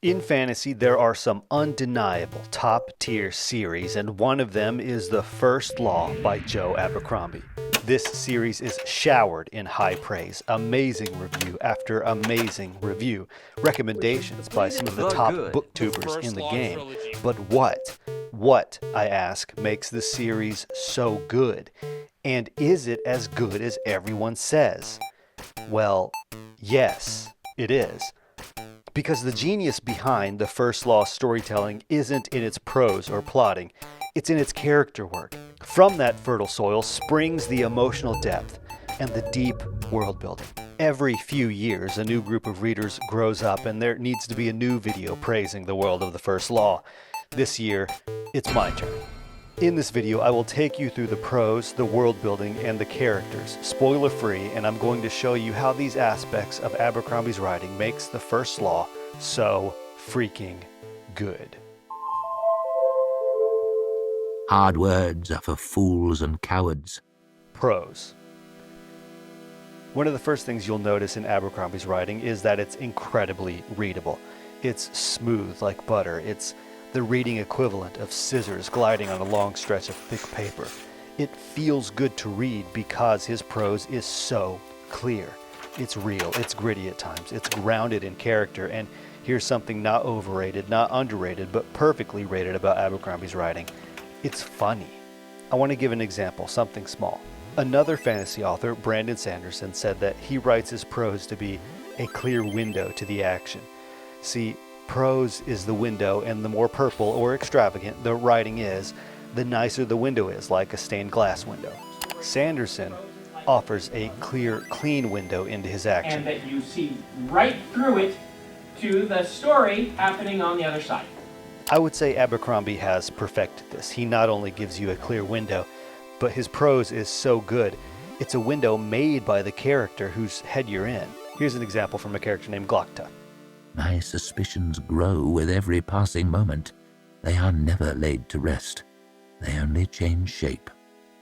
In fantasy, there are some undeniable top-tier series, and one of them is The First Law by Joe Abercrombie. This series is showered in high praise, amazing review after amazing review, recommendations by some of the top booktubers in the game. But what, I ask, makes the series so good? And is it as good as everyone says? Well, yes, it is. Because the genius behind The First Law storytelling isn't in its prose or plotting, it's in its character work. From that fertile soil springs the emotional depth and the deep world building. Every few years, a new group of readers grows up and there needs to be a new video praising the world of The First Law. This year, it's my turn. In this video, I will take you through the prose, the world building, and the characters, spoiler free, and I'm going to show you how these aspects of Abercrombie's writing makes The First Law so freaking good. Hard words are for fools and cowards. Prose. One of the first things you'll notice in Abercrombie's writing is that it's incredibly readable. It's smooth like butter. It's the reading equivalent of scissors gliding on a long stretch of thick paper. It feels good to read because his prose is so clear. It's real, it's gritty at times, it's grounded in character, and here's something not overrated, not underrated, but perfectly rated about Abercrombie's writing. It's funny. I want to give an example, something small. Another fantasy author, Brandon Sanderson, said that he writes his prose to be a clear window to the action. See, prose is the window, and the more purple or extravagant the writing is, the nicer the window is, like a stained glass window. Sanderson offers a clear, clean window into his action. And that you see right through it to the story happening on the other side. I would say Abercrombie has perfected this. He not only gives you a clear window, but his prose is so good, it's a window made by the character whose head you're in. Here's an example from a character named Glokta. My suspicions grow with every passing moment. They are never laid to rest. They only change shape.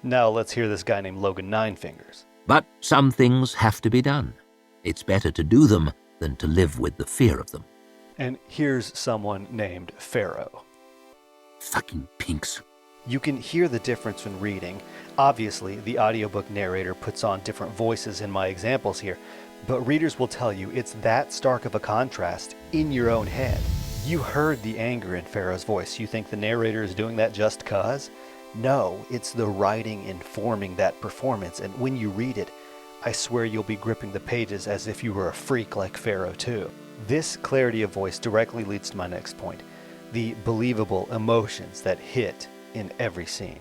Now let's hear this guy named Logen Ninefingers. But some things have to be done. It's better to do them than to live with the fear of them. And here's someone named Pharaoh. Fucking pinks. You can hear the difference when reading. Obviously, the audiobook narrator puts on different voices in my examples here, but readers will tell you it's that stark of a contrast in your own head. You heard the anger in Pharaoh's voice. You think the narrator is doing that just 'cause? No, it's the writing informing that performance, and when you read it, I swear you'll be gripping the pages as if you were a freak like Pharaoh too. This clarity of voice directly leads to my next point, the believable emotions that hit in every scene.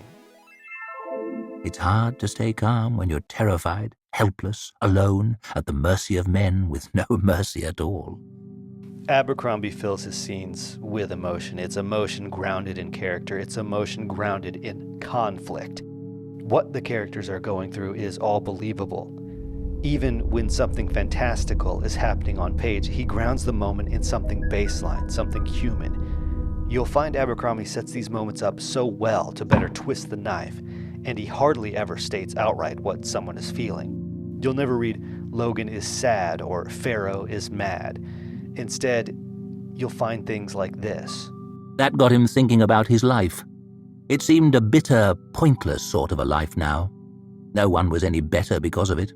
It's hard to stay calm when you're terrified, helpless, alone, at the mercy of men with no mercy at all. Abercrombie fills his scenes with emotion. It's emotion grounded in character. It's emotion grounded in conflict. What the characters are going through is all believable. Even when something fantastical is happening on page, he grounds the moment in something baseline, something human. You'll find Abercrombie sets these moments up so well to better twist the knife, and he hardly ever states outright what someone is feeling. You'll never read, Logan is sad or Pharaoh is mad. Instead, you'll find things like this. That got him thinking about his life. It seemed a bitter, pointless sort of a life now. No one was any better because of it.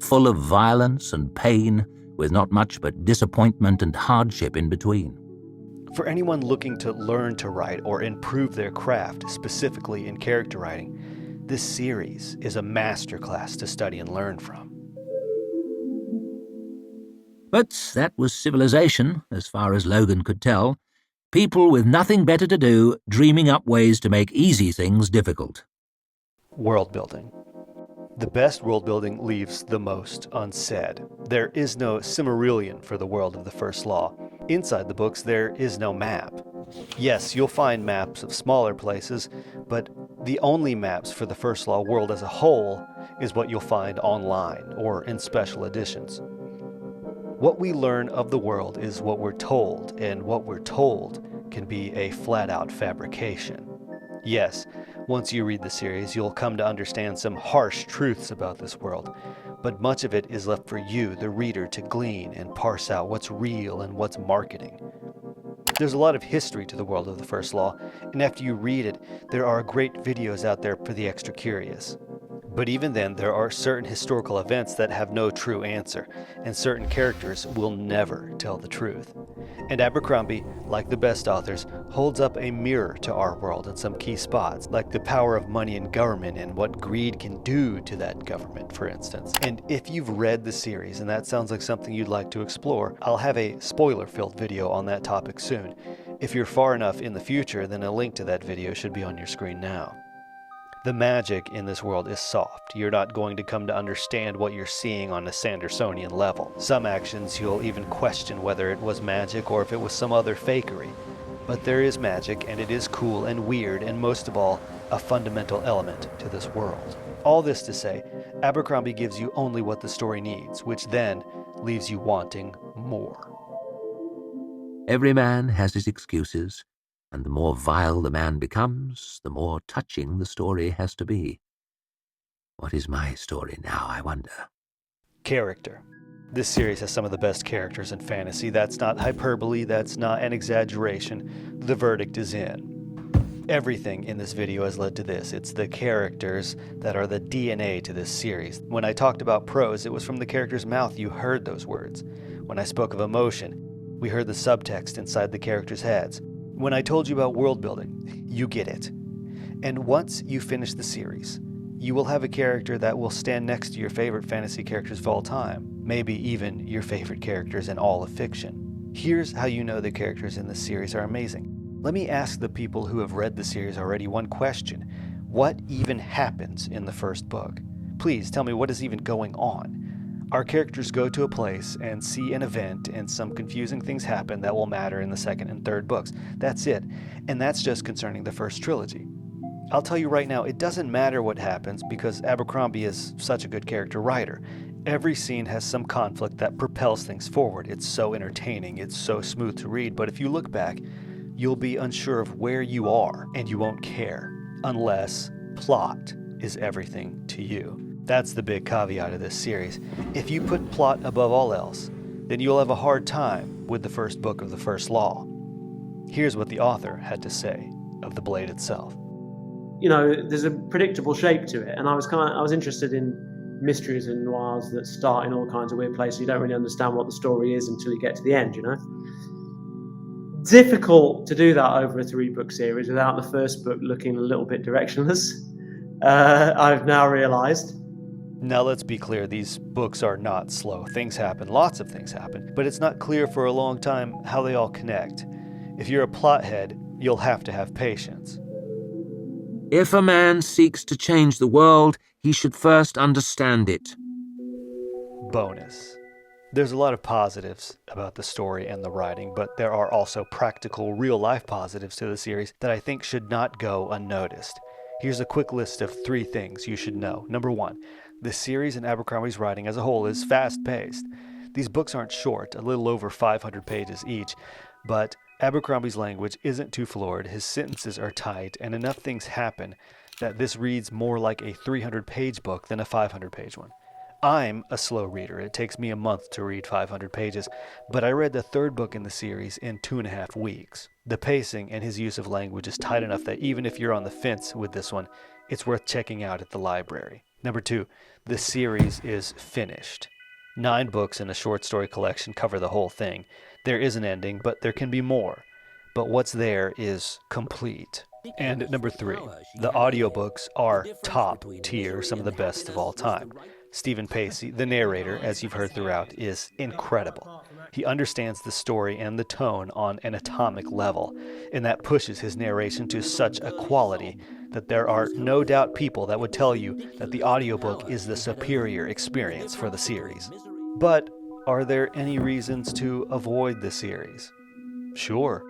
Full of violence and pain, with not much but disappointment and hardship in between. For anyone looking to learn to write or improve their craft, specifically in character writing, this series is a masterclass to study and learn from. But that was civilization, as far as Logan could tell. People with nothing better to do, dreaming up ways to make easy things difficult. World building. The best world building leaves the most unsaid. There is no Silmarillion for the world of The First Law. Inside the books, there is no map. Yes, you'll find maps of smaller places, but the only maps for the First Law world as a whole is what you'll find online or in special editions. What we learn of the world is what we're told, and what we're told can be a flat-out fabrication. Yes, once you read the series, you'll come to understand some harsh truths about this world, but much of it is left for you, the reader, to glean and parse out what's real and what's marketing. There's a lot of history to the world of the First Law, and after you read it, there are great videos out there for the extra curious. But even then, there are certain historical events that have no true answer, and certain characters will never tell the truth. And Abercrombie, like the best authors, holds up a mirror to our world in some key spots, like the power of money and government and what greed can do to that government, for instance. And if you've read the series and that sounds like something you'd like to explore, I'll have a spoiler-filled video on that topic soon. If you're far enough in the future, then a link to that video should be on your screen now. The magic in this world is soft. You're not going to come to understand what you're seeing on a Sandersonian level. Some actions you'll even question whether it was magic or if it was some other fakery. But there is magic, and it is cool and weird, and most of all, a fundamental element to this world. All this to say, Abercrombie gives you only what the story needs, which then leaves you wanting more. Every man has his excuses, and the more vile the man becomes, the more touching the story has to be. What is my story now, I wonder? Character. This series has some of the best characters in fantasy. That's not hyperbole, that's not an exaggeration. The verdict is in. Everything in this video has led to this. It's the characters that are the DNA to this series. When I talked about prose, it was from the character's mouth you heard those words. When I spoke of emotion, we heard the subtext inside the characters' heads. When I told you about world building, you get it. And once you finish the series, you will have a character that will stand next to your favorite fantasy characters of all time, maybe even your favorite characters in all of fiction. Here's how you know the characters in this series are amazing. Let me ask the people who have read the series already one question. What even happens in the first book? Please tell me what is even going on. Our characters go to a place and see an event, and some confusing things happen that will matter in the second and third books. That's it. And that's just concerning the first trilogy. I'll tell you right now, it doesn't matter what happens because Abercrombie is such a good character writer. Every scene has some conflict that propels things forward. It's so entertaining, it's so smooth to read, but if you look back, you'll be unsure of where you are, and you won't care, unless plot is everything to you. That's the big caveat of this series. If you put plot above all else, then you'll have a hard time with the first book of the First Law. Here's what the author had to say of the blade itself. You know, there's a predictable shape to it, and I was interested in mysteries and noirs that start in all kinds of weird places. You don't really understand what the story is until you get to the end, you know? Difficult to do that over a 3-book series without the first book looking a little bit directionless. I've now realized. Now let's be clear, these books are not slow. Things happen, lots of things happen, but it's not clear for a long time how they all connect. If you're a plot head, you'll have to have patience. If a man seeks to change the world, he should first understand it. Bonus. There's a lot of positives about the story and the writing, but there are also practical, real-life positives to the series that I think should not go unnoticed. Here's a quick list of 3 things you should know. Number 1, the series and Abercrombie's writing as a whole is fast-paced. These books aren't short, a little over 500 pages each, but Abercrombie's language isn't too florid, his sentences are tight, and enough things happen that this reads more like a 300-page book than a 500-page one. I'm a slow reader. It takes me a month to read 500 pages, but I read the 3rd book in the series in 2.5 weeks. The pacing and his use of language is tight enough that even if you're on the fence with this one, it's worth checking out at the library. Number 2, the series is finished. 9 books in a short story collection cover the whole thing. There is an ending, but there can be more. But what's there is complete. And number 3, the audiobooks are top tier, some of the best of all time. Stephen Pacey, the narrator, as you've heard throughout, is incredible. He understands the story and the tone on an atomic level, and that pushes his narration to such a quality that there are no doubt people that would tell you that the audiobook is the superior experience for the series. But are there any reasons to avoid the series? Sure.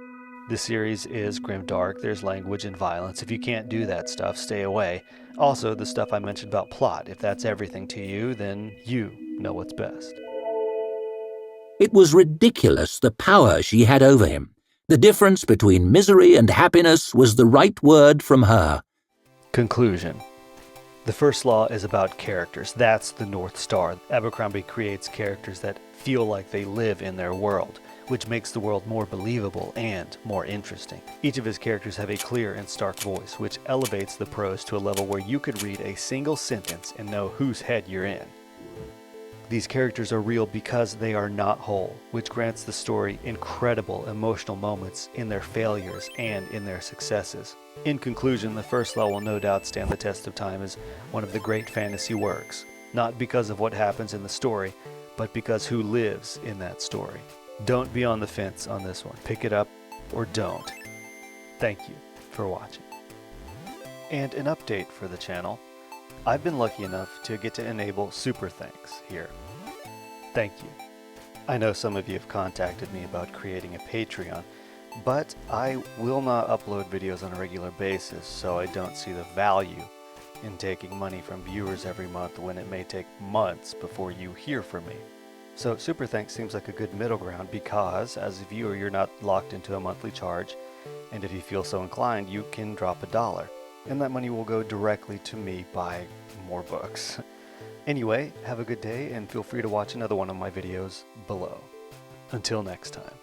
The series is grimdark, there's language and violence. If you can't do that stuff, stay away. Also, the stuff I mentioned about plot, if that's everything to you, then you know what's best. It was ridiculous, the power she had over him. The difference between misery and happiness was the right word from her. Conclusion. The First Law is about characters. That's the North Star. Abercrombie creates characters that feel like they live in their world. which makes the world more believable and more interesting. Each of his characters have a clear and stark voice, which elevates the prose to a level where you could read a single sentence and know whose head you're in. These characters are real because they are not whole, which grants the story incredible emotional moments in their failures and in their successes. In conclusion, the First Law will no doubt stand the test of time as one of the great fantasy works, not because of what happens in the story, but because who lives in that story. Don't be on the fence on this one. Pick it up or don't. Thank you for watching. And an update for the channel. I've been lucky enough to get to enable super thanks here. Thank you. I know some of you have contacted me about creating a Patreon, but I will not upload videos on a regular basis, so I don't see the value in taking money from viewers every month when it may take months before you hear from me. So super thanks seems like a good middle ground because as a viewer you're not locked into a monthly charge, and if you feel so inclined you can drop $1. And that money will go directly to me buy more books. Anyway, have a good day and feel free to watch another one of my videos below. Until next time.